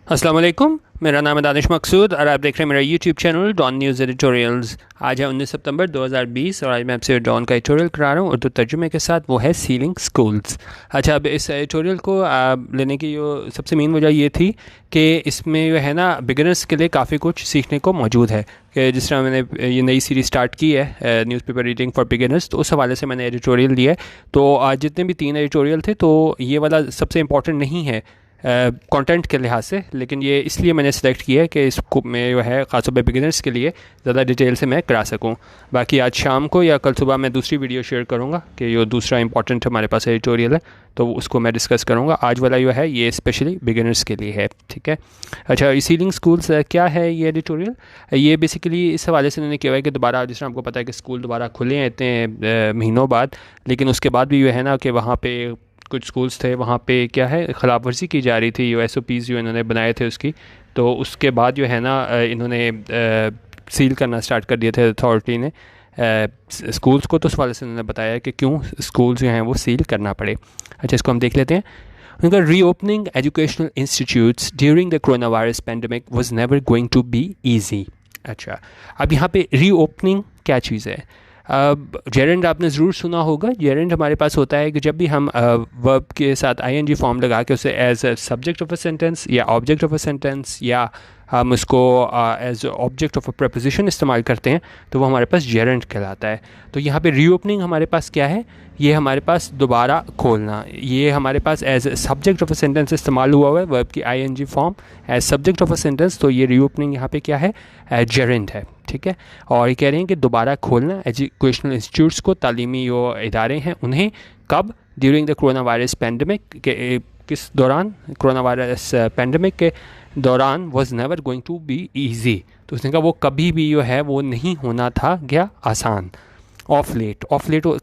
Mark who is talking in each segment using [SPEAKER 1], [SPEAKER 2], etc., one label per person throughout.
[SPEAKER 1] अस्सलाम वालेकुम। मेरा नाम है दानिश मकसूद और आप देख रहे हैं मेरा YouTube channel Dawn news editorials. आज है 19 सितंबर 2020 और आज मैं आपसे डॉन का एडिटोरियल करा रहा हूँ उर्दू तर्जुमे के साथ, वो है सीलिंग स्कूल्स। अच्छा, अब इस एडिटोरियल को लेने की जो सबसे मेन वजह ये थी कि इसमें जो है ना बिगिनर्स के लिए काफ़ी कुछ सीखने को मौजूद है। कि जिस तरह मैंने ये नई सीरीज़ स्टार्ट की है न्यूज़पेपर रीडिंग फॉर बिगिनर्स, तो उस हवाले से मैंने एडिटोरियल दिया है। तो आज जितने भी 3 एडिटोरियल थे तो ये वाला सबसे इम्पॉर्टेंट नहीं है कंटेंट के लिहाज से, लेकिन ये इसलिए मैंने सेलेक्ट किया है कि इसको मैं जो है ख़ासतौर पर बिगिनर्स के लिए ज़्यादा डिटेल से मैं करा सकूं। बाकी आज शाम को या कल सुबह मैं दूसरी वीडियो शेयर करूंगा कि जो दूसरा इंपॉर्टेंट हमारे पास एडिटोरियल है तो उसको मैं डिस्कस करूंगा। आज वाला जो है ये स्पेशली बिगिनर्स के लिए है, ठीक है। अच्छा, सीलिंग स्कूल्स क्या है ये एडिटोरियल? ये बेसिकली इस हवाले से मैंने किया है कि दोबारा, जिस तरह आपको पता है कि स्कूल दोबारा खुले हैं इतने महीनों बाद, लेकिन उसके बाद भी जो है ना कि वहाँ पे कुछ स्कूल्स थे वहाँ पे क्या है खिलाफ वर्जी की जा रही थी, जो SOPs जो इन्होंने बनाए थे उसकी। तो उसके बाद जो है ना इन्होंने सील करना स्टार्ट कर दिए थे अथॉरिटी ने स्कूल्स को। तो उस वाले से उन्होंने बताया कि क्यों स्कूल्स जो हैं वो सील करना पड़े। अच्छा, इसको हम देख लेते हैं। उनका reopening educational institutes during the corona virus pandemic was never going to be easy. अच्छा, अब यहाँ पे रीओपनिंग क्या चीज़ है? अब जेरेंड आपने ज़रूर सुना होगा। जेरेंड हमारे पास होता है कि जब भी हम वर्ब के साथ ING फॉर्म लगा के उसे as a subject of a sentence या ऑब्जेक्ट ऑफ अ सेंटेंस या हम उसको as object of a preposition इस्तेमाल करते हैं तो वो हमारे पास जेरेंड कहलाता है। तो यहाँ पे रीओपनिंग हमारे पास क्या है? ये हमारे पास दोबारा खोलना। ये हमारे पास as subject of a sentence इस्तेमाल हुआ है वर्ब की ING form as subject of a sentence. तो ये रीओपनिंग यहाँ पे क्या है? जेरेंड है, ठीक है। और ये कह रहे हैं कि दोबारा खोलना एजुकेशनल इंस्टीट्यूट्स को, तालीमी जो इदारे हैं उन्हें, कब? During the corona virus pandemic के किस दौरान? कोरोना वायरस पेंडेमिक के दौरान was never going to be easy. तो उसने कहा वो कभी भी जो है वो नहीं होना था क्या आसान। ऑफ लेट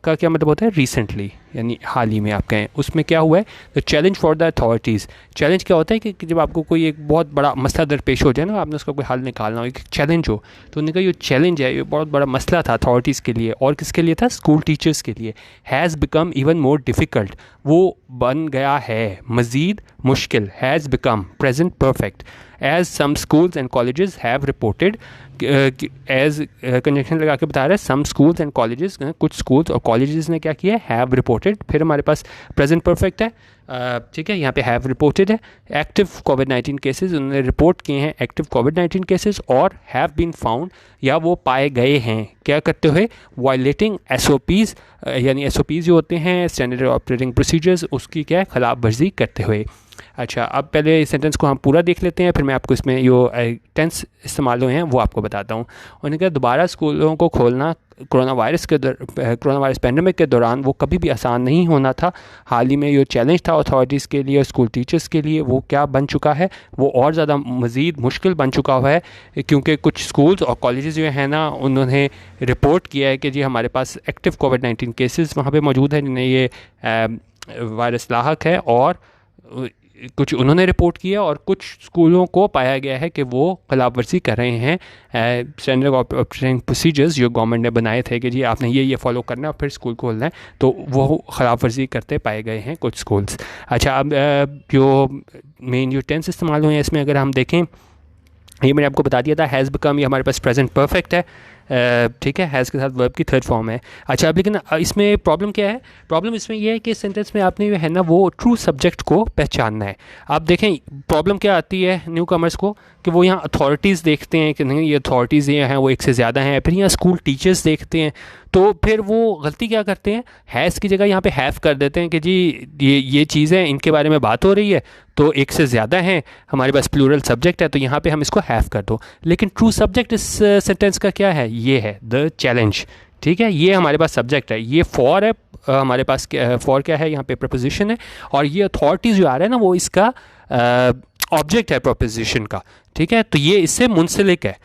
[SPEAKER 1] का क्या मतलब होता है? रिसेंटली, यानी हाल ही में आप कहें। उसमें क्या हुआ है? The challenge for the authorities. Challenge क्या होता है कि जब आपको कोई एक बहुत बड़ा मसला दरपेश हो जाए ना, आपने उसका कोई हल निकालना हो, एक चैलेंज हो, तो उन्होंने कहा ये चैलेंज है, ये बहुत बड़ा मसला था अथॉरिटीज़ के लिए। और किसके लिए था? स्कूल टीचर्स के लिए। Has become even more difficult, वो बन गया है मज़ीद मुश्किल। Has become present perfect. As some schools and colleges have reported, as conjunction लगा के बता रहा है सम स्कूल्स एंड कॉलेजेस, कुछ स्कूल्स और कॉलेजेस ने क्या किया है? Have reported. फिर हमारे पास प्रेजेंट परफेक्ट है, ठीक है, यहाँ पे हैव रिपोर्टेड है। एक्टिव कोविड-19 केसेस, उन्होंने रिपोर्ट किए हैं एक्टिव कोविड-19 केसेस। और हैव बीन फाउंड, या वो पाए गए हैं क्या करते हुए? वायलेटिंग SOPs, यानी SOPs जो होते हैं स्टैंडर्ड ऑपरेटिंग प्रोसीजर्स, उसकी क्या है? खिलाफ वर्जी करते हुए। अच्छा, अब पहले इस सेंटेंस को हम पूरा देख लेते हैं, फिर मैं आपको इसमें जो टेंस इस्तेमाल हुए हैं वो आपको बताता हूँ। उन्होंने कहा दोबारा स्कूलों को खोलना कोरोना वायरस पेंडेमिक के दौरान वो कभी भी आसान नहीं होना था। हाल ही में जो चैलेंज था अथॉरिटीज़ के लिए, स्कूल टीचर्स के लिए, वो क्या बन चुका है? वो और ज़्यादा मज़ीद मुश्किल बन चुका हुआ है, क्योंकि कुछ स्कूल्स और कॉलेजेस जो हैं ना उन्होंने रिपोर्ट किया है कि जी हमारे पास एक्टिव कोविड-19 केसेस वहाँ पे मौजूद हैं जिन्हें ये वायरस लाहक है। और कुछ उन्होंने रिपोर्ट किया और कुछ स्कूलों को पाया गया है कि वो खिलाफ वर्जी कर रहे हैं स्टैंडर्ड ऑपरेटिंग प्रोसीजर्स जो गवर्नमेंट ने बनाए थे कि जी आपने ये फॉलो करना है फिर स्कूल खोलना है, तो वो खिलाफ वर्जी करते पाए गए हैं कुछ स्कूल्स। अच्छा, अब जो मेन जो टेंस इस्तेमाल हुए हैं इसमें अगर हम देखें, ये मैंने आपको बता दिया था हैज़ बिकम, ये हमारे पास प्रेजेंट परफेक्ट है, ठीक है, हैज़ के साथ वर्ब की थर्ड फॉर्म है। अच्छा, अब लेकिन इसमें प्रॉब्लम क्या है? प्रॉब्लम इसमें यह है कि इस सेंटेंस में आपने जो है ना वो ट्रू सब्जेक्ट को पहचानना है। आप देखें प्रॉब्लम क्या आती है न्यू कमर्स को, कि वो यहाँ अथॉरिटीज़ देखते हैं कि नहीं ये अथॉरिटीज़ ये हैं वो एक से ज़्यादा हैं, फिर यहाँ स्कूल टीचर्स देखते हैं, तो फिर वो गलती क्या करते हैं? हैज़ की जगह यहाँ पे हैव कर देते हैं कि जी ये चीज़ें इनके बारे में बात हो रही है तो एक से ज़्यादा हैं, हमारे पास प्लूरल सब्जेक्ट है तो यहाँ पे हम इसको हैव कर दो। लेकिन ट्रू सब्जेक्ट इस सेंटेंस का क्या है? ये है द चैलेंज, ठीक है। ये हमारे पास सब्जेक्ट है, ये फॉर है, हमारे पास फॉर क्या है? यहाँ पे प्रपोजिशन है। और ये अथॉरिटीज़ जो आ रहा है ना वो इसका ऑब्जेक्ट है प्रपोजिशन का, ठीक है। तो ये इससे मुंसलिक है।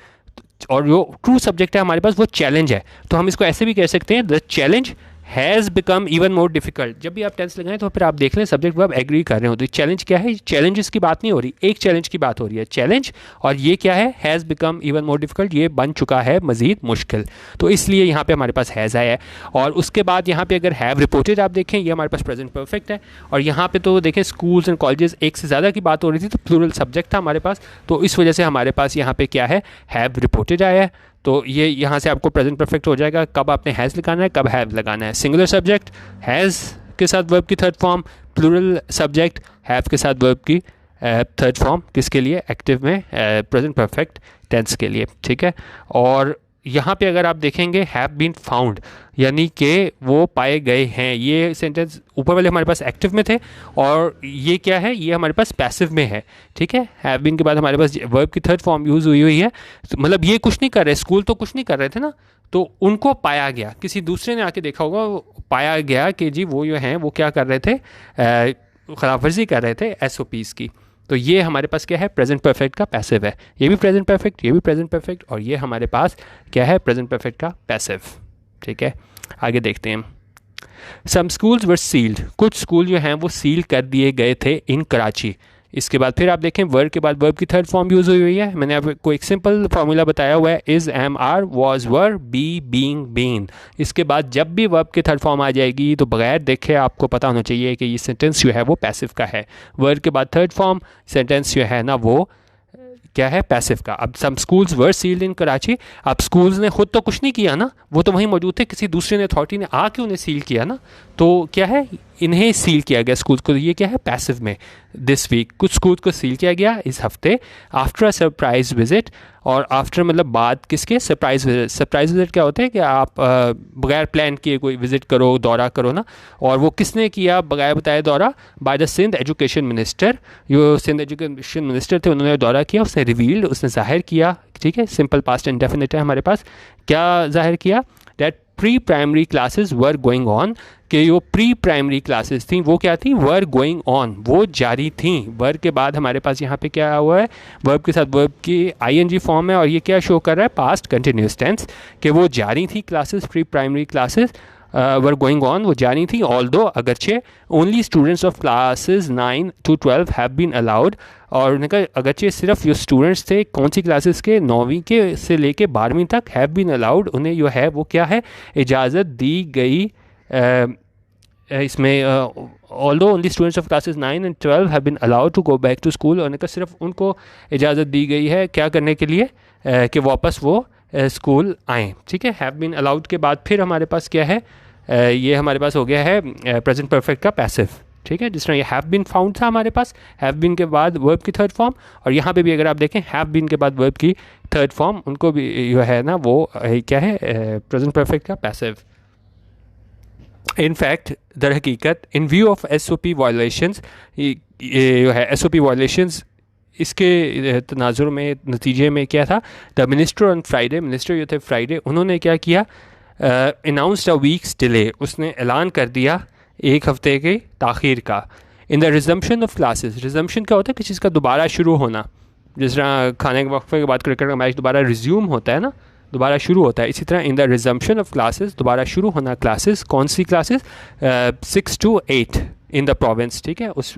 [SPEAKER 1] और जो ट्रू सब्जेक्ट है हमारे पास वो चैलेंज है, तो हम इसको ऐसे भी कह सकते हैं the challenge has become even more difficult. जब भी आप टेंस लगाएं तो फिर आप देख लें सब्जेक्ट वर्ब एग्री कर रहे हो, तो चैलेंज क्या है, चैलेंजेस की बात नहीं हो रही, एक चैलेंज की बात हो रही है, चैलेंज। और ये क्या है, has become even more difficult, ये बन चुका है मजीद मुश्किल, तो इसलिए यहाँ पे हमारे पास हैज़ आया है। और उसके बाद यहाँ पे अगर हैव रिपोर्टेड आप देखें, ये हमारे पास प्रेजेंट परफेक्ट है। और यहाँ पे तो देखें स्कूल्स एंड कॉलेजेस एक से ज़्यादा की बात हो रही थी, तो प्लूरल सब्जेक्ट था हमारे पास, तो इस वजह से हमारे पास यहाँ पे क्या है, हैव रिपोर्टेड आया है। तो ये यहाँ से आपको प्रेजेंट परफेक्ट हो जाएगा, कब आपने हैज़ लगाना है, कब हैव लगाना है। सिंगुलर सब्जेक्ट हैज़ के साथ वर्ब की third form, plural subject have के साथ वर्ब की थर्ड फॉर्म, किसके लिए, एक्टिव में प्रेजेंट परफेक्ट टेंस के लिए, ठीक है। और यहाँ पे अगर आप देखेंगे हैव बीन फाउंड, यानी कि वो पाए गए हैं, ये सेंटेंस ऊपर वाले हमारे पास एक्टिव में थे, और ये क्या है, ये हमारे पास पैसिव में है, ठीक है। हैव बीन के बाद हमारे पास वर्ब की थर्ड फॉर्म यूज़ हुई हुई है, तो मतलब ये कुछ नहीं कर रहे, स्कूल तो कुछ नहीं कर रहे थे ना, तो उनको पाया गया, किसी दूसरे ने आके देखा होगा, पाया गया कि जी वो जो हैं वो क्या कर रहे थे, खिलाफवर्जी कर रहे थे SOPs की। तो ये हमारे पास क्या है, प्रेजेंट परफेक्ट का पैसिव है, ये भी प्रेजेंट परफेक्ट, ये भी प्रेजेंट परफेक्ट, और ये हमारे पास क्या है, प्रेजेंट परफेक्ट का पैसिव, ठीक है। आगे देखते हैं। सम स्कूल्स वर सील्ड, कुछ स्कूल जो हैं वो सील कर दिए गए थे इन कराची। इसके बाद फिर आप देखें वर्ब के बाद वर्ब की थर्ड फॉर्म यूज़ हुई हुई है, मैंने आपको एक सिंपल फार्मूला बताया हुआ है, is, am, are, was, were, be, being, been. इसके बाद जब भी वर्ब की थर्ड फॉर्म आ जाएगी तो बगैर देखे आपको पता होना चाहिए कि ये सेंटेंस जो है वो पैसिव का है। वर्ब के बाद थर्ड फॉर्म, सेंटेंस जो है ना वो क्या है, पैसिव का। अब सम स्कूल्स वर सील्ड इन कराची, अब स्कूल्स ने खुद तो कुछ नहीं किया ना, वो तो वहीं मौजूद थे, किसी दूसरे ने अथॉरिटी ने आके उन्हें सील किया ना, तो क्या है, इन्हें सील किया गया स्कूल्स को, ये क्या है, पैसिव में। दिस वीक कुछ स्कूल्स को सील किया गया इस हफ्ते, आफ्टर अ सरप्राइज विजिट, और आफ्टर मतलब बाद किसके, सरप्राइज विजिट। सरप्राइज विजिट क्या होता है कि आप बगैर प्लान किए कोई विजिट करो, दौरा करो ना, और वो किसने किया बगैर बताए दौरा, by the Sindh education minister, जो सिंध एजुकेशन मिनिस्टर थे उन्होंने दौरा किया, उसने रिवील्ड, उसने जाहिर किया, ठीक है, सिंपल पास्ट इंडेफिनिट है हमारे पास, क्या जाहिर किया, that pre primary classes were going on, कि जो प्री प्राइमरी क्लासेस थी वो क्या थी, वर गोइंग ऑन, वो जारी थी। वर्ब के बाद हमारे पास यहाँ पे क्या हुआ है, वर्ब के साथ वर्ब की ING फॉर्म है, और ये क्या शो कर रहा है, पास्ट कंटिन्यूस टेंस, कि वो जारी थी classes, pre primary classes were going on, वो जारी थी, ऑल्दो अगरचे, only students of classes 9 to 12 have been allowed, और उन्होंने कहा अगरचे सिर्फ जो स्टूडेंट्स थे कौन सी क्लासेस के, 9वीं के से लेके 12वीं तक, हैव बीन अलाउड, उन्हें जो है वो क्या है, इजाज़त दी गई, इसमें although only students of classes 9 and 12 have been allowed to go back to school, और सिर्फ उनको इजाज़त दी गई है क्या करने के लिए, कि वापस वो स्कूल आएँ, ठीक है। हैव बीन अलाउड के बाद फिर हमारे पास क्या है, ये हमारे पास हो गया है प्रेजेंट परफेक्ट का पैसिव, ठीक है। जिस तरह ये हैव बीन फाउंड था हमारे पास, हैव बीन के बाद वर्ब की थर्ड फॉर्म, और यहाँ पे भी अगर आप देखें हैव बीन के बाद वर्ब की थर्ड फॉर्म, उनको भी जो है ना वो क्या है, प्रेजेंट परफेक्ट का पैसिव। इन फैक्ट दर हकीकत, इन व्यू ऑफ SOP वायलेशंस, ये जो है SOP वायलेशंस, इसके तनाजुर में नतीजे में क्या था, the minister on Friday, minister जो थे फ्राइडे, उन्होंने क्या किया, अनाउंस्ड अ वीक्स डिले, उसने ऐलान कर दिया एक हफ्ते के ताख़ीर का, इन the resumption of classes. Resumption क्या होता है, किसी चीज़ का दोबारा शुरू होना, जिस तरह खाने के वक्फे के बाद क्रिकेट का मैच दोबारा रिज्यूम होता है ना, दोबारा शुरू होता है, इसी तरह in the resumption of classes, दोबारा शुरू होना क्लासेस, कौन सी classes, 6 to 8 in the province, ठीक है। उस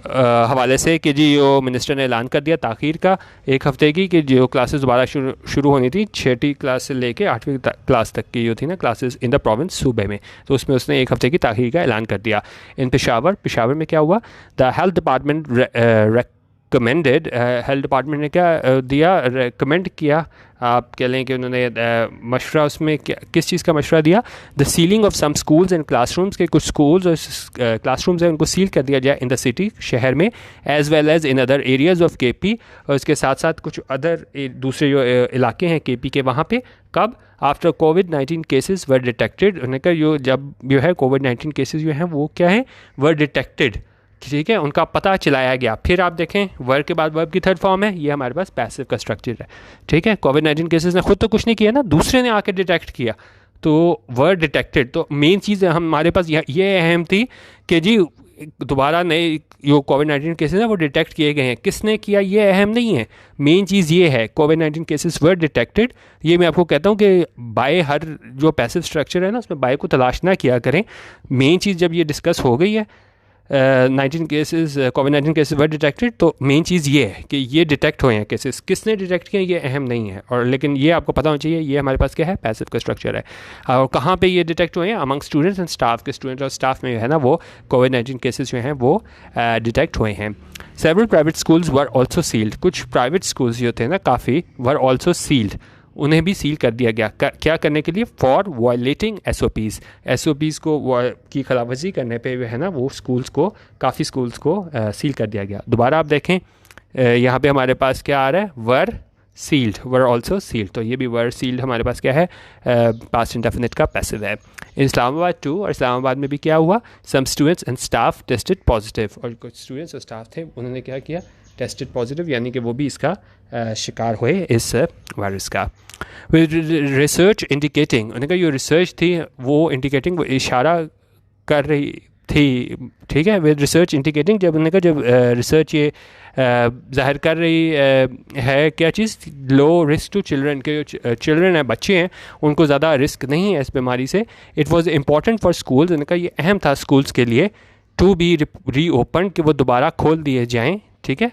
[SPEAKER 1] हवाले से कि जी जो मिनिस्टर ने ऐलान कर दिया ताख़ीर का एक हफ़्ते की, कि जो क्लासेस दोबारा शुरू होनी थी 6ठी क्लास से लेके 8वीं क्लास तक की जो थी ना क्लासेस इन द प्रोविंस, सूबे में, तो उसमें उसने एक हफ़्ते की ताख़ीर का ऐलान कर दिया। इन पेशावर में क्या हुआ, the health department recommended, health department ने क्या दिया, रिकमेंड किया, आप कह लें कि उन्होंने मशवरा, उसमें किस चीज़ का मशवरा दिया, the sealing of some schools and classrooms, के कुछ स्कूल्स और क्लासरूम्स हैं उनको सील कर दिया जाए इन द सिटी, शहर में, as well as in other areas of KP, और इसके साथ साथ कुछ अदर दूसरे जो इलाके हैं KP के, वहाँ पे कब, आफ्टर COVID-19 केसेस वर डिटेक्टेड, उन्होंने कहा जो जब जो है COVID-19 केसेस जो हैं वो क्या है, वर डिटेक्टेड, ठीक है, उनका पता चलाया गया। फिर आप देखें वर्ब के बाद वर्ब की थर्ड फॉर्म है, ये हमारे पास पैसिव का स्ट्रक्चर है, ठीक है। COVID-19 केसेस ने खुद तो कुछ नहीं किया ना, दूसरे ने आके डिटेक्ट किया, तो वर्ड डिटेक्टेड, तो मेन चीज़ हमारे पास ये अहम थी कि जी दोबारा नए जो कोविड-19 केसेस हैं वो डिटेक्ट किए गए हैं। किसने किया ये अहम नहीं है, मेन चीज़ ये है कोविड-19 केसेस वर डिटेक्टेड। ये मैं आपको कहता हूँ कि बाय हर जो पैसिव स्ट्रक्चर है ना उसमें बाय को तलाश ना किया करें। मेन चीज़ जब ये डिस्कस हो गई है 19 केसेस कोविड-19 केसेस वर डिटेक्टेड, तो मेन चीज़ ये है कि ये डिटेक्ट हुए हैं केसेस। किसने डिटेक्ट किए ये अहम नहीं है, और लेकिन ये आपको पता होना चाहिए ये हमारे पास क्या है, पैसिव का स्ट्रक्चर है। और कहाँ पे ये डिटेक्ट हुए हैं, अमंग स्टूडेंट्स एंड स्टाफ के स्टूडेंट्स और स्टाफ में जो है ना वो कोविड-19 केसेस जो हैं वो डिटेक्ट हुए हैं। Several private schools were also sealed, कुछ प्राइवेट स्कूल्स जो थे ना काफ़ी वर ऑल्सो सील्ड, उन्हें भी सील कर दिया गया। क्या करने के लिए, for violating S O Ps को की खिलाफवर्जी करने पे है ना वो स्कूल्स को, काफ़ी स्कूल्स को सील कर दिया गया। दोबारा आप देखें यहाँ पे हमारे पास क्या आ रहा है, वर सील्ड, वर ऑल्सो सील्ड, तो ये भी वर सील्ड हमारे पास क्या है, पास्ट इंडेफिनिट का पैसिव है। इस्लामाबाद टू, और इस्लामाबाद में भी क्या हुआ, some students and staff tested positive, और कुछ स्टूडेंट्स और स्टाफ थे उन्होंने क्या किया, टेस्टेड पॉजिटिव, यानी कि वो भी इसका शिकार हुए इस वायरस का। रिसर्च इंडिकेटिंग, उन्होंने कहा जो रिसर्च थी वो इंडिकेटिंग, वो इशारा कर रही थी, ठीक है, विद रिसर्च इंडिकेटिंग, जब उन्होंने कहा जब रिसर्च ये जाहिर कर रही है क्या चीज़, लो रिस्क टू चिल्ड्रन, के जो चिल्ड्रन हैं, बच्चे हैं, उनको ज़्यादा रिस्क नहीं है इस बीमारी से। It was important for schools, उन्होंने कहा ये अहम था स्कूल्स के लिए, टू बी री ओपन, कि वो दोबारा खोल दिए जाएँ, ठीक है,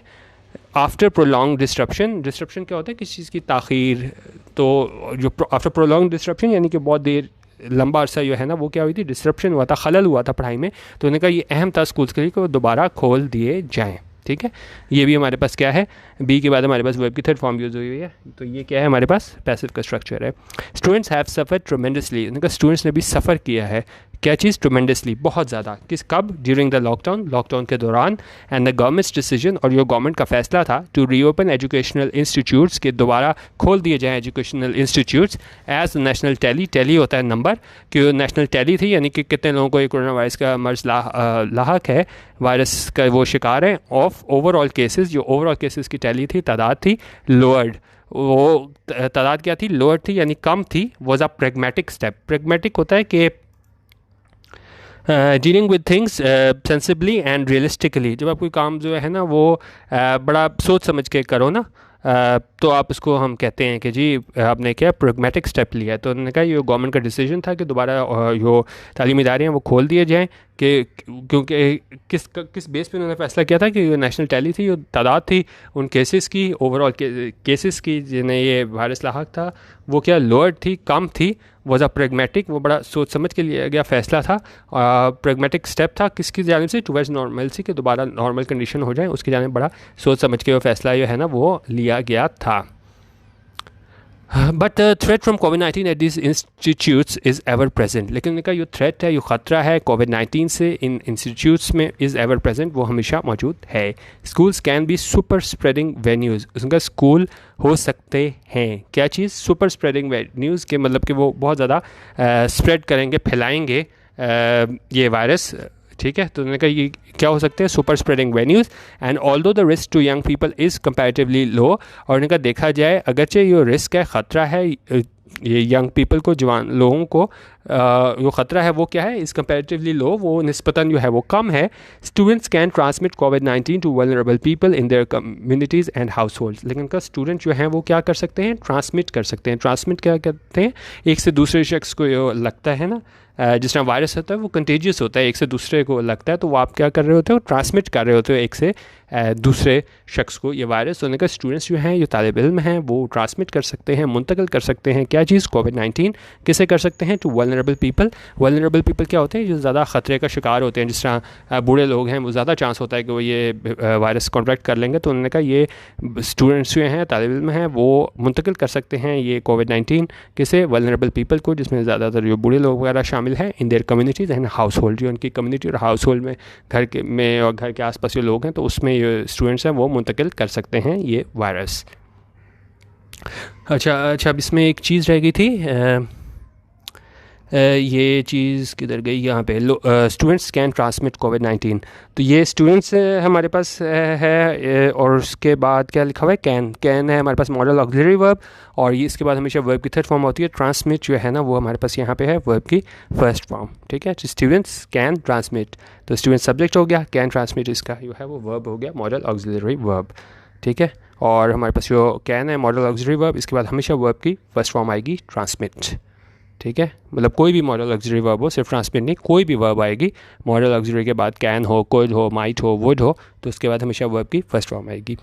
[SPEAKER 1] आफ्टर प्रोलॉन्ग डिस्ट्रप्शन। डिस्ट्रप्शन क्या होता है, किसी चीज़ की ताख़ीर, तो जो आफ्टर प्रोलॉन्ग डिस्ट्रप्शन यानी कि बहुत देर लंबा अरसा जो है ना वो क्या हुई थी, डिस्ट्रप्शन हुआ था, खलल हुआ था पढ़ाई में, तो उन्होंने कहा ये अहम था स्कूल्स के लिए कि वो दोबारा खोल दिए जाएँ, ठीक है। ये भी हमारे पास क्या है, बी के बाद हमारे पास वर्ब की थर्ड फॉर्म यूज़ हुई है, तो ये क्या है हमारे पास पैसिव का स्ट्रक्चर है। स्टूडेंट्स हैव सफ़र ट्रमेंडसली, उनका स्टूडेंट्स ने भी सफ़र किया है, क्या चीज़, ट्रमेंडसली, बहुत ज़्यादा, किस कब, ड्यूरिंग द लॉकडाउन के दौरान, एंड द गवर्नमेंट्स डिसीजन, और जो गवर्नमेंट का फैसला था, टू रीओपन एजुकेशनल इंस्टीट्यूट्स, के दोबारा खोल दिए जाएँ educational institutes, as national tally होता है नंबर, कि नेशनल टैली थी यानी कि कितने लोगों को ये कोरोना वायरस का मर्ज लाहक है, वायरस का वो शिकार है, ऑफ ओवरऑल केसेस, जो ओवरऑल केसेस की टैली थी, तादाद थी, लोअर्ड, वो तादाद क्या थी, लोअर थी यानी कम थी, was a pragmatic step. Pragmatic होता है कि dealing with things sensibly and realistically, जब आप कोई काम जो है ना वो बड़ा सोच समझ के करो ना, तो आप उसको हम कहते हैं कि जी आपने क्या प्रेगमेटिक स्टेप लिया है। तो उन्होंने कहा ये गवर्नमेंट का डिसीजन था कि दोबारा जो तालीमी इदारे हैं वो खोल दिए जाएँ, कि क्योंकि किस बेस पे उन्होंने फैसला किया था कि जो नेशनल टैली थी, जो तादाद थी उन केसेस की, ओवरऑल केसेस की जिन्हें ये वायरस लाहक था, वो क्या लोअर थी, कम थी, वॉज अ प्रेगमेटिक, वो बड़ा सोच समझ के लिया गया फैसला था, प्रेगमेटिक स्टेप था, किसकी जानिब से, टुवर्ड्स नॉर्मलसी, कि दोबारा नॉर्मल कंडीशन हो जाए, उसकी जानिब बड़ा सोच समझ के वो फैसला जो है ना वो लिया गया था। But threat from covid at this institutes is ever present, लेकिन उनका जो थ्रेट है, जो ख़तरा है कोविड-19 से इन इंस्टीट्यूट्स में, इज़ एवर प्रेजेंट, वो हमेशा मौजूद है। Schools can be super spreading venues, उनका स्कूल हो सकते हैं क्या चीज़, सुपर स्प्रेडिंग वेन्यूज़, के मतलब कि वो बहुत ज़्यादा स्प्रेड करेंगे, फैलाएंगे ये वायरस, ठीक है। तो उन्होंने कहा ये क्या हो सकते हैं, super spreading venues, and although the risk to young people is comparatively low, और उन्होंने कहा देखा जाए अगरचे ये रिस्क है, ख़तरा है ये यंग पीपल को, जवान लोगों को जो ख़तरा है वो क्या है, इज़ कंपैरेटिवली लो, वो निस्बतन जो है वो कम है। स्टूडेंट्स कैन ट्रांसमिट कोविड-19 to vulnerable people in their communities and households, लेकिन उनका स्टूडेंट जो हैं वो क्या कर सकते हैं, ट्रांसमिट कर सकते हैं। ट्रांसमिट क्या करते हैं, एक से दूसरे शख्स को लगता है ना, जिस तरह वायरस होता है वो कंटेजियस होता है, एक से दूसरे को लगता है, तो वो आप क्या कर रहे होते हो, ट्रांसमिट कर रहे होते हो एक से दूसरे शख्स को ये वायरस। होने का स्टूडेंट्स जो हैं, जो तालिब इल्म हैं, वो ट्रांसमिट कर सकते हैं, मुंतकिल कर सकते हैं क्या चीज़, कोविड-19, किसे कर सकते हैं, to vulnerable people. Vulnerable people क्या होते हैं, जो ज़्यादा ख़तरे का शिकार होते हैं, जिस तरह बूढ़े लोग हैं, वो ज़्यादा चांस होता है कि वो ये वायरस कॉन्ट्रैक्ट कर लेंगे। तो उन्होंने कहा ये स्टूडेंट्स जो हैं, तालिब इल्म हैं, वो मुंतकिल कर सकते हैं ये कोविड-19 किसे, वल्नरेबल पीपल को, जिसमें ज़्यादातर जो बूढ़े लोग वगैरह शामिल हैं, इन their communities and house hold, जो उनकी कम्युनिटी और हाउस होल्ड में, घर के में और घर के आसपास जो लोग हैं, तो उसमें ये स्टूडेंट्स हैं वो मुंतकिल कर सकते हैं ये वायरस। अच्छा अब इसमें एक चीज़ रह गई थी, ये चीज़ किधर गई, यहाँ पे स्टूडेंट्स कैन ट्रांसमिट कोविड-19। तो ये स्टूडेंट्स हमारे पास है और उसके बाद क्या लिखा हुआ है, कैन है हमारे पास मॉडल ऑक्सिलरी वर्ब, और ये इसके बाद हमेशा वर्ब की थर्ड फॉर्म होती है। ट्रांसमिट जो है ना वो हमारे पास यहाँ पे है वर्ब की फर्स्ट फॉर्म, ठीक है। स्टूडेंट्स कैन ट्रांसमिट, तो स्टूडेंट सब्जेक्ट हो गया, कैन ट्रांसमिट इसका जो है वो वर्ब हो गया मॉडल ऑक्सिलरी वर्ब, ठीक है। और हमारे पास जो कैन है मॉडल ऑक्सिलरी वर्ब, इसके बाद हमेशा वर्ब की फर्स्ट फॉर्म आएगी ट्रांसमिट, ठीक है। मतलब कोई भी मॉडल ऑक्सिलरी वर्ब हो, सिर्फ ट्रांसमिट नहीं, कोई भी वर्ब आएगी मॉडल ऑक्सिलरी के बाद, कैन हो, कुड हो, माइट हो, वुड हो, तो उसके बाद हमेशा वर्ब की फर्स्ट फॉर्म आएगी।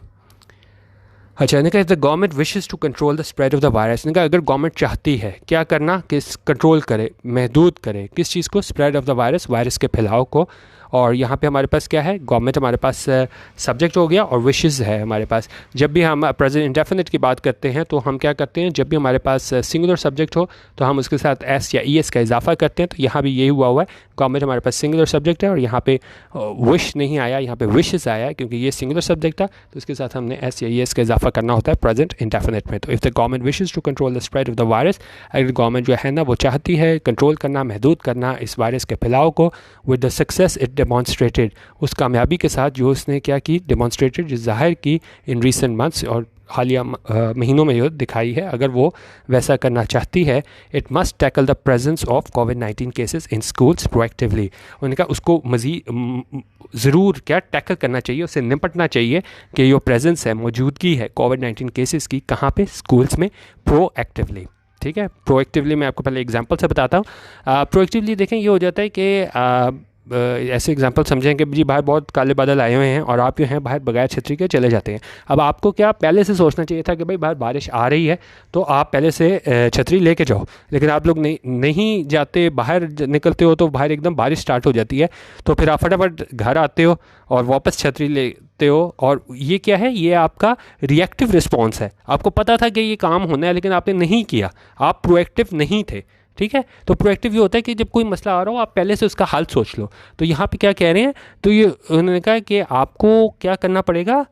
[SPEAKER 1] अच्छा, इन्होंने कहा the government wishes to control the spread of the virus. इन्होंने कहा अगर गवर्नमेंट चाहती है क्या करना, किस कंट्रोल करे, महदूद करे किस चीज़ को, स्प्रेड ऑफ द वायरस के फैलाव को। और यहाँ पे हमारे पास क्या है, गवर्नमेंट हमारे पास सब्जेक्ट हो गया और विशेज़ है हमारे पास। जब भी हम प्रेजेंट इंडेफिनिट की बात करते हैं तो हम क्या करते हैं, जब भी हमारे पास सिंगुलर सब्जेक्ट हो तो हम उसके साथ एस या ई एस का इजाफा करते हैं। तो यहाँ भी यही हुआ है, गवर्नमेंट हमारे पास सिंगुलर सब्जेक्ट है और यहाँ पे विश नहीं आया, यहाँ पे विशेज़ आया है क्योंकि ये सिंगुलर सब्जेक्ट था, तो उसके साथ हमने एस या ई एस का इजाफा करना होता है प्रेजेंट इंडेफिनिट में। तो if the government wishes to control the spread of the virus, अगर गवर्नमेंट जो है ना वो चाहती है कंट्रोल करना, महदूद करना इस वायरस के फैलाव को, with the success it demonstrated, उस कामयाबी के साथ जो उसने क्या की, डेमॉन्स्ट्रेटेड, जो ज़ाहिर की इन रीसेंट मंथ्स और हालिया महीनों में जो दिखाई है, अगर वो वैसा करना चाहती है, it must tackle the presence of covid cases in schools proactively. उन्होंने कहा उसको मज़ीद ज़रूर क्या टैकल करना चाहिए, उससे निपटना चाहिए कि जो प्रेजेंस है, मौजूदगी है कोविड-19 केसेस की, कहाँ पे, स्कूल्स में, प्रोएक्टिवली, ठीक है। प्रोएक्टिवली मैं आपको पहले एग्जांपल से बताता हूँ। प्रोएक्टिवली देखें, ये हो जाता है कि ऐसे एग्जांपल समझें कि जी बाहर बहुत काले बादल आए हुए हैं और आप जो हैं बाहर बगैर छतरी के चले जाते हैं। अब आपको क्या पहले से सोचना चाहिए था कि भाई बाहर बारिश आ रही है तो आप पहले से छतरी लेके जाओ, लेकिन आप लोग नहीं जाते, बाहर निकलते हो तो बाहर एकदम बारिश स्टार्ट हो जाती है, तो फिर आप फटाफट घर आते हो और वापस छतरी लेते हो। और ये क्या है, ये आपका रिएक्टिव रिस्पॉन्स है। आपको पता था कि ये काम होना है लेकिन आपने नहीं किया, आप प्रोएक्टिव नहीं थे, ठीक है। तो प्रोएक्टिव ये होता है कि जब कोई मसला आ रहा हो आप पहले से उसका हल सोच लो। तो यहाँ पे क्या कह रहे हैं, तो ये उन्होंने कहा कि आपको क्या करना पड़ेगा,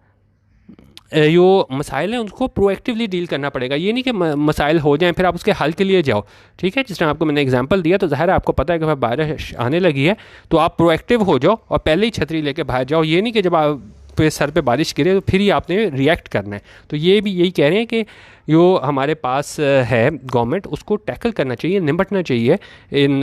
[SPEAKER 1] जो मसाइल हैं उनको प्रोएक्टिवली डील करना पड़ेगा। ये नहीं कि मसाइल हो जाएं फिर आप उसके हल के लिए जाओ, ठीक है। जिस तरह आपको मैंने एग्जांपल दिया, तो ज़ाहिर है आपको पता है कि भाई बारिश आने लगी है तो आप प्रोएक्टिव हो जाओ और पहले ही छतरी लेके बाहर जाओ। ये नहीं कि जब आप पे सर पे बारिश गिरे तो फिर ही आपने रिएक्ट करना है। तो ये भी यही कह रहे हैं कि जो हमारे पास है गवर्नमेंट, उसको टैकल करना चाहिए, निपटना चाहिए इन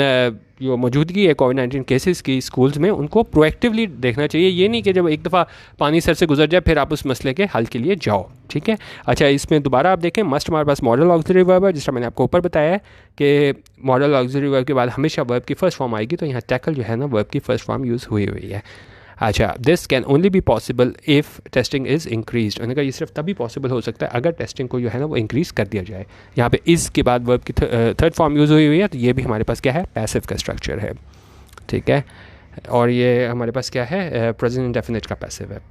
[SPEAKER 1] जो मौजूदगी है कोविड-19 केसेस की स्कूल्स में, उनको प्रोएक्टिवली देखना चाहिए। ये नहीं कि जब एक दफ़ा पानी सर से गुजर जाए फिर आप उस मसले के हल के लिए जाओ, ठीक है। अच्छा, इसमें दोबारा आप देखें, मस्ट हमारे पास मॉडल ऑक्सिलरी वर्ब है, जिस तरह मैंने आपको ऊपर बताया है कि मॉडल ऑक्सिलरी वर्ब के बाद हमेशा वर्ब की फर्स्ट फॉर्म आएगी, तो यहाँ टैकल जो है ना वर्ब की फर्स्ट फॉर्म यूज़ हुई है। अच्छा, this can only be possible if testing is increase. उन्होंने कहा ये सिर्फ तभी पॉसिबल हो सकता है अगर टेस्टिंग को जो है ना वो इंक्रीज़ कर दिया जाए। यहाँ पे इस के बाद वर्ब की थर्ड फॉर्म यूज़ हुई है, तो ये भी हमारे पास क्या है, पैसिव का स्ट्रक्चर है, ठीक है। और ये हमारे पास क्या है, प्रेजेंट इंडेफिनिट का पैसिव है।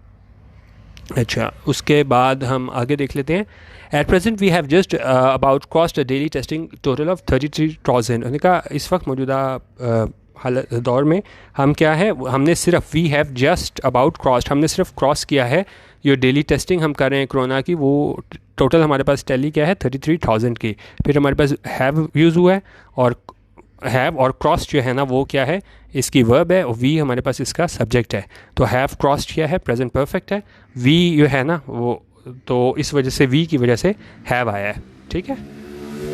[SPEAKER 1] अच्छा, उसके बाद हम आगे देख लेते हैं। At present we have just about crossed daily testing total of 33,000। उन्होंने कहा इस वक्त मौजूदा हालत दौर में हम क्या है, हमने सिर्फ we have just about crossed, हमने सिर्फ क्रॉस किया है ये डेली टेस्टिंग हम कर रहे हैं कोरोना की, वो टोटल हमारे पास टैली क्या है 33,000 की। फिर हमारे पास हैव यूज़ हुआ है और हैव और क्रॉस जो है ना वो क्या है, इसकी वर्ब है और वी हमारे पास इसका सब्जेक्ट है। तो हैव क्रॉस किया है, प्रेजेंट परफेक्ट है, वी जो है ना वो, तो इस वजह से वी की वजह से हैव आया है, ठीक है।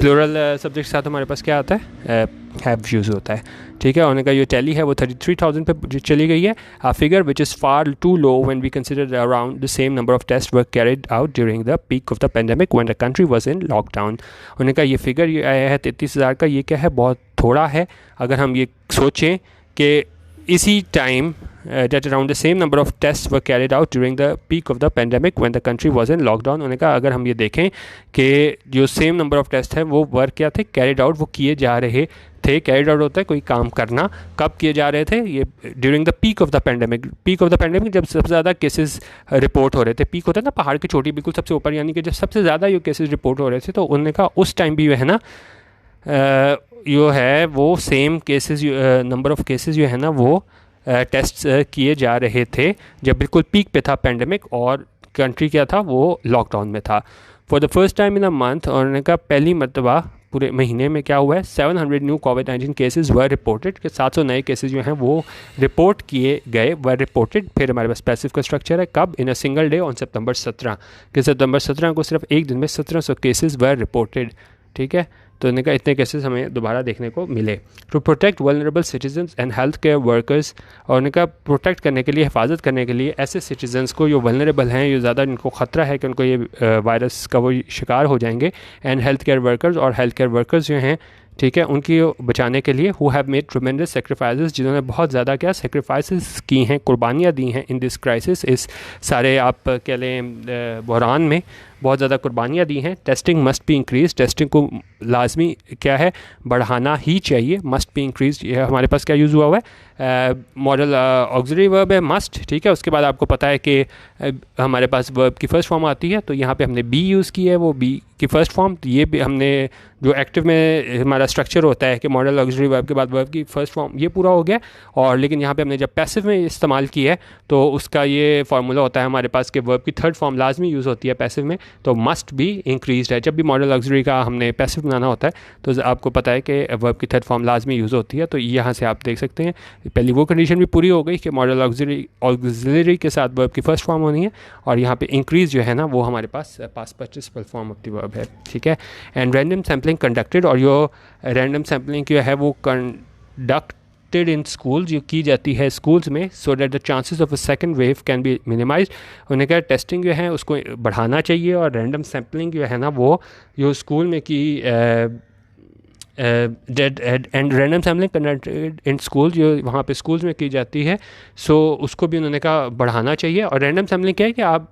[SPEAKER 1] प्लूरल सब्जेक्ट के साथ हमारे पास क्या आता है, हैव यूज़ होता है, ठीक है। उन्होंने कहा ये टैली है वो 33,000 पे चली गई है, a figure which is far too low when we consider around the same number of test work carried out during the peak of the pandemic when the country was in lockdown. उन्होंने कहा ये figure ये आया है 33,000 का, ये क्या है, बहुत थोड़ा है। अगर हम ये सोचें कि इसी time that around the same number of tests were carried out during the peak of the pandemic when the country was in lockdown। उन्होंने कहा अगर हम ये देखें कि जो सेम नंबर ऑफ टेस्ट है वो वर्क क्या थे, कैरिड आउट, वो किए जा रहे थे। कैरिड आउट होता है कोई काम करना, कब किए जा रहे थे, ये during the peak of the pandemic. Peak of the pandemic जब सबसे ज़्यादा केसेस रिपोर्ट हो रहे थे, पीक होता है ना पहाड़ की चोटी बिल्कुल सबसे ऊपर, यानी कि जब सबसे ज़्यादा ये केसेस रिपोर्ट हो रहे थे, तो उन्होंने कहा उस टाइम भी जो है ना जो है वो same cases, number of cases जो है ना वो टेस्ट किए जा रहे थे जब बिल्कुल पीक पे था पेंडेमिक और कंट्री क्या था, वो लॉकडाउन में था। For the first time in a month, और उन्होंने कहा पहली मरतबा पूरे महीने में क्या हुआ है, 700 न्यू कोविड-19 केसेस वर रिपोर्टेड, कि 700 नए केसेस जो हैं वो रिपोर्ट किए गए, वर रिपोर्टेड। फिर हमारे पास पैसिव का स्ट्रक्चर है, कब, in a single day on September 17, कि सितंबर 17 को सिर्फ एक दिन में 1700 केसेस वर रिपोर्टेड, ठीक है। तो इन्होंने कहा इतने केसेस हमें दोबारा देखने को मिले। To protect vulnerable citizens and health care workers, और उनका प्रोटेक्ट करने के लिए, हिफाजत करने के लिए ऐसे सिटीजन्स को जो वल्नरेबल हैं, जो ज़्यादा इनको ख़तरा है कि उनको ये वायरस का वो शिकार हो जाएंगे, एंड हेल्थ केयर वर्कर्स, और हेल्थ केयर वर्कर्स जो हैं, ठीक है, उनकी बचाने के लिए, who have made tremendous sacrifices, जिन्होंने बहुत ज़्यादा क्या सेक्रीफाइसेस की हैं, कुर्बानियाँ दी हैं इन दिस क्राइसिस, इस सारे आप कह लें बहरान में बहुत ज़्यादा कुर्बानियाँ दी हैं। Testing must be increase, testing को लाजमी क्या है, बढ़ाना ही चाहिए, मस्ट बी इंक्रीज। ये हमारे पास क्या यूज़ हुआ है, मॉडल ऑक्सिलरी वर्ब है मस्ट, ठीक है। उसके बाद आपको पता है कि हमारे पास वर्ब की फ़र्स्ट फॉर्म आती है, तो यहाँ पे हमने बी यूज़ की है, वो बी की फ़र्स्ट फॉर्म। तो ये भी हमने जो एक्टिव में हमारा स्ट्रक्चर होता है कि मॉडल ऑक्सिलरी वर्ब के बाद वर्ब की फ़र्स्ट फॉर्म, ये पूरा हो गया। और लेकिन यहाँ पे हमने जब पैसिव में इस्तेमाल की है तो उसका ये फार्मूला होता है हमारे पास कि वर्ब की थर्ड फॉर्म लाजमी यूज़ होती है पैसिव में, तो मस्ट बी इंक्रीज्ड है। जब भी मॉडल ऑक्सिलरी का हमने पैसिव बनाना होता है तो आपको पता है कि वर्ब की थर्ड फॉर्म लाजमी यूज़ होती है। तो यहाँ से आप देख सकते हैं पहली वो कंडीशन भी पूरी हो गई कि मॉडल ऑक्सिलरी के साथ वर्ब की फर्स्ट फॉर्म होनी है, और यहाँ पे इंक्रीज जो है ना वो हमारे पास past participle form of the verb है, ठीक है। एंड रैंडम सैम्पलिंग कंडक्टेड, और जो रैंडम सैम्पलिंग जो है वो कंडक्टेड इन स्कूल, जो की जाती है स्कूल्स में, so that the chances of a second wave can be minimize. उन्हें कहा टेस्टिंग जो है उसको बढ़ाना चाहिए, और रैंडम सैम्पलिंग जो है ना वो जो स्कूल में की and random sampling conducted in school, जो वहाँ पे स्कूल्स में की जाती है, सो उसको भी उन्होंने कहा बढ़ाना चाहिए। और रैंडम सैम्पलिंग क्या है कि आप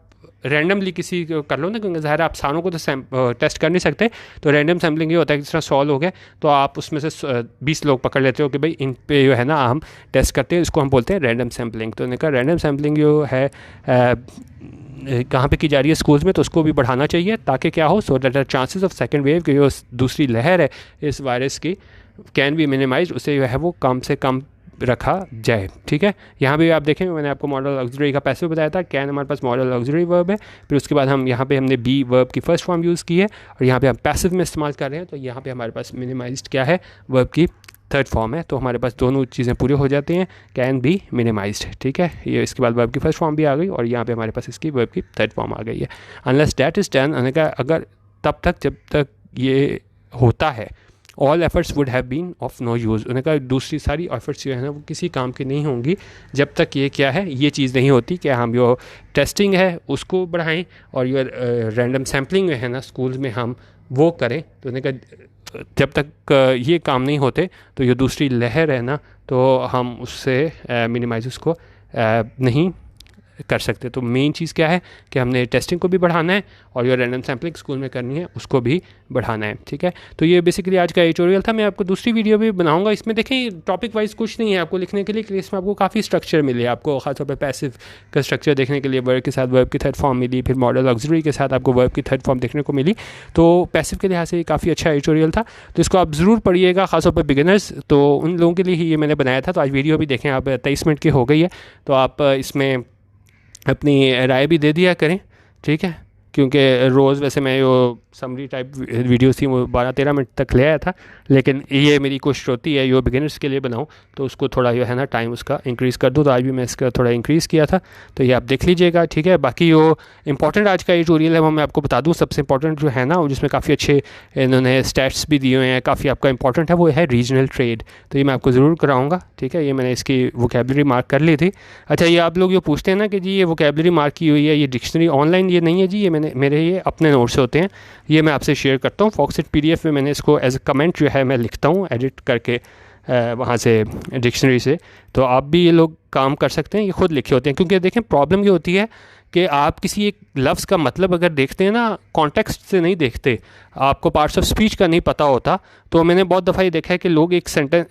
[SPEAKER 1] रैंडमली किसी को कर लो ना, क्योंकि ज़ाहिर आप सारों को तो टेस्ट कर नहीं सकते। तो रैंडम सैम्पलिंग ये होता है कि जिस तरह 100 लोग हैं तो आप उसमें से 20 लोग पकड़ लेते हो कि भाई इन पे जो है ना हम टेस्ट करते हैं, इसको हम बोलते हैं रैंडम सैम्पलिंग। तो उन्होंने कहा रैंडम सैम्पलिंग जो है कहाँ पे की जा रही है, स्कूल्स में, तो उसको भी बढ़ाना चाहिए ताकि क्या हो, सो that the chances of second wave की जो दूसरी लहर है इस वायरस की कैन बी मिनिमाइज, उसे जो है वो कम से कम रखा जाए, ठीक है। यहाँ भी आप देखें मैंने आपको मॉडल ऑक्सिलरी का पैसिव बताया था, कैन हमारे पास मॉडल ऑक्सिलरी वर्ब है, फिर उसके बाद हम यहाँ पे हमने बी वर्ब की फर्स्ट फॉर्म यूज़ की है, और यहाँ पे हम पैसिव में इस्तेमाल कर रहे हैं, तो यहाँ पे हमारे पास मिनिमाइज्ड क्या है, वर्ब की थर्ड फॉर्म है। तो हमारे पास दोनों चीज़ें पूरी हो जाती हैं, कैन बी मिनिमाइज्ड, ठीक है। ये इसके बाद वर्ब की फर्स्ट फॉर्म भी आ गई, और यहाँ पे हमारे पास इसकी वर्ब की थर्ड फॉर्म आ गई है। अनलेस डैट इज़ डन, अगर तब तक जब तक ये होता है, all efforts would have been of no use, उन्होंने कहा दूसरी सारी एफर्ट्स जो है ना वो किसी काम की नहीं होंगी जब तक ये क्या है, ये चीज़ नहीं होती कि हम जो टेस्टिंग है उसको बढ़ाएं और ये रैंडम सैम्पलिंग है ना स्कूल्स में हम वो करें। तो उन्होंने कहा जब तक ये काम नहीं होते तो ये दूसरी लहर है ना तो हम उससे मिनिमाइज उसको नहीं कर सकते। तो मेन चीज़ क्या है कि हमने टेस्टिंग को भी बढ़ाना है और जो रैंडम सैम्पलिंग स्कूल में करनी है उसको भी बढ़ाना है, ठीक है। तो ये बेसिकली आज का एडिटोरियल था। मैं आपको दूसरी वीडियो भी बनाऊंगा, इसमें देखें टॉपिक वाइज कुछ नहीं है आपको लिखने के लिए, इसमें आपको काफ़ी स्ट्रक्चर मिले, आपको खासतौर पर पैसिव का स्ट्रक्चर देखने के लिए वर्ब के साथ वर्ब की थर्ड फॉर्म मिली, फिर मॉडल ऑक्सिलरी के साथ आपको वर्ब की थर्ड फॉर्म देखने को मिली। तो पैसिव के लिहाज से काफ़ी अच्छा एडिटोरियल था, तो इसको आप ज़रूर पढ़िएगा, खासतौर पर बिगिनर्स, तो उन लोगों के लिए ही ये मैंने बनाया था। तो आज वीडियो भी देखें आप, 23 मिनट की हो गई है, तो आप इसमें अपनी राय भी दे दिया करें, ठीक है, क्योंकि रोज़ वैसे मैं जो समरी टाइप वीडियोस थी वो 12-13 मिनट तक ले आया था, लेकिन ये मेरी कोशिश होती है जो बिगिनर्स के लिए बनाऊं तो उसको थोड़ा जो है ना टाइम उसका इंक्रीज़ कर दूं। तो आज भी मैं इसका थोड़ा इंक्रीज़ किया था, तो ये आप देख लीजिएगा, ठीक है। बाकी जो इंपॉर्टेंट आज का एडिटोरियल है वो मैं आपको बता दूं, सबसे इंपॉर्टेंट जो है ना जिसमें काफ़ी अच्छे इन्होंने स्टैट्स भी दिए हुए हैं, काफ़ी आपका इंपॉर्टेंट है, वो है रीजनल ट्रेड। तो ये मैं आपको ज़रूर कराऊँगा, ठीक है। ये मैंने इसकी वोकेबलरी मार्क कर ली थी। अच्छा, ये आप लोग जो पूछते हैं ना कि जी ये वोकेबलरी मार्क की हुई है, ये डिक्शनरी ऑनलाइन ये नहीं है जी, ये मेरे ये अपने नोट्स होते हैं, ये मैं आपसे शेयर करता हूँ। फॉक्सिट PDF में मैंने इसको एज अ कमेंट जो है मैं लिखता हूँ एडिट करके वहाँ से डिक्शनरी से, तो आप भी ये लोग काम कर सकते हैं, ये खुद लिखे होते हैं। क्योंकि देखें प्रॉब्लम ये होती है कि आप किसी एक लफ्ज़ का मतलब अगर देखते हैं ना कॉन्टेक्स्ट से नहीं देखते, आपको पार्ट्स ऑफ स्पीच का नहीं पता होता, तो मैंने बहुत दफ़ा ये देखा है कि लोग एक सेंटेंस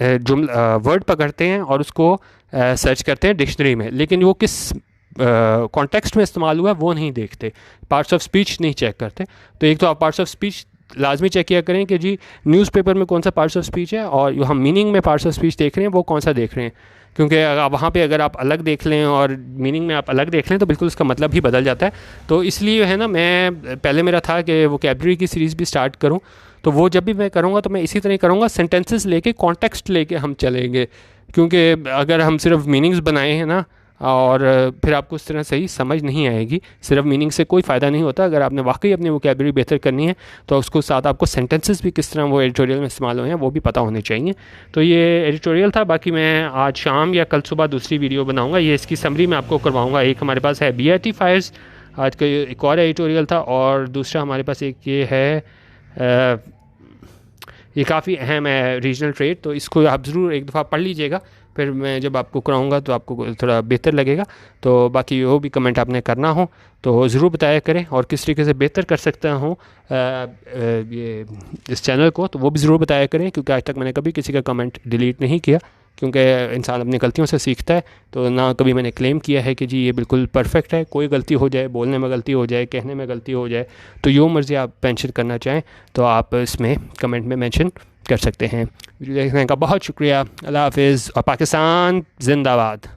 [SPEAKER 1] वर्ड पकड़ते हैं और उसको सर्च करते हैं डिक्शनरी में, लेकिन वो किस कॉन्टेक्स्ट में इस्तेमाल हुआ है वो नहीं देखते, पार्ट्स ऑफ स्पीच नहीं चेक करते। तो एक तो आप पार्ट्स ऑफ स्पीच लाजमी चेक किया करें कि जी न्यूज़पेपर में कौन सा पार्ट्स ऑफ स्पीच है, और जो हम मीनिंग में पार्ट्स ऑफ स्पीच देख रहे हैं वो कौन सा देख रहे हैं, क्योंकि वहाँ पे अगर आप अलग देख लें और मीनिंग में आप अलग देख लें तो बिल्कुल उसका मतलब ही बदल जाता है। तो इसलिए है ना, मैं पहले मेरा था कि वोकैबलरी की सीरीज़ भी स्टार्ट करूँ, तो वो जब भी मैं करूँगा तो मैं इसी तरह करूँगा, सेंटेंसेस लेके कॉन्टेक्स्ट लेके हम चलेंगे। क्योंकि अगर हम सिर्फ मीनिंग्स बनाए हैं ना, और फिर आपको उस तरह सही समझ नहीं आएगी। सिर्फ मीनिंग से कोई फ़ायदा नहीं होता। अगर आपने वाकई अपनी वोकैबलरी बेहतर करनी है तो उसको साथ आपको सेंटेंसेस भी किस तरह वो एडिटोरियल में इस्तेमाल हुए हैं वो भी पता होने चाहिए। तो ये एडिटोरियल था। बाकी मैं आज शाम या कल सुबह दूसरी वीडियो बनाऊँगा, ये इसकी समरी मैं आपको करवाऊँगा। एक हमारे पास है BIT फायर्स, आज का एक और एडिटोरियल था, और दूसरा हमारे पास एक ये है, ये काफ़ी अहम है, रीजनल ट्रेड। तो इसको आप ज़रूर एक दफ़ा पढ़ लीजिएगा, फिर मैं जब आपको कराऊंगा तो आपको थोड़ा बेहतर लगेगा। तो बाकी वो भी कमेंट आपने करना हो तो ज़रूर बताया करें, और किस तरीके से बेहतर कर सकता हूँ ये इस चैनल को, तो वो भी ज़रूर बताया करें। क्योंकि आज तक मैंने कभी किसी का कमेंट डिलीट नहीं किया, क्योंकि इंसान अपनी गलतियों से सीखता है। तो ना कभी मैंने क्लेम किया है कि जी ये बिल्कुल परफेक्ट है। कोई गलती हो जाए, बोलने में गलती हो जाए, कहने में गलती हो जाए, तो जो मर्ज़ी आप मेंशन करना चाहें तो आप इसमें कमेंट में मेंशन कर सकते हैं। वीडियो देखने का बहुत शुक्रिया। अल्लाह हाफ़िज़ और पाकिस्तान जिंदाबाद।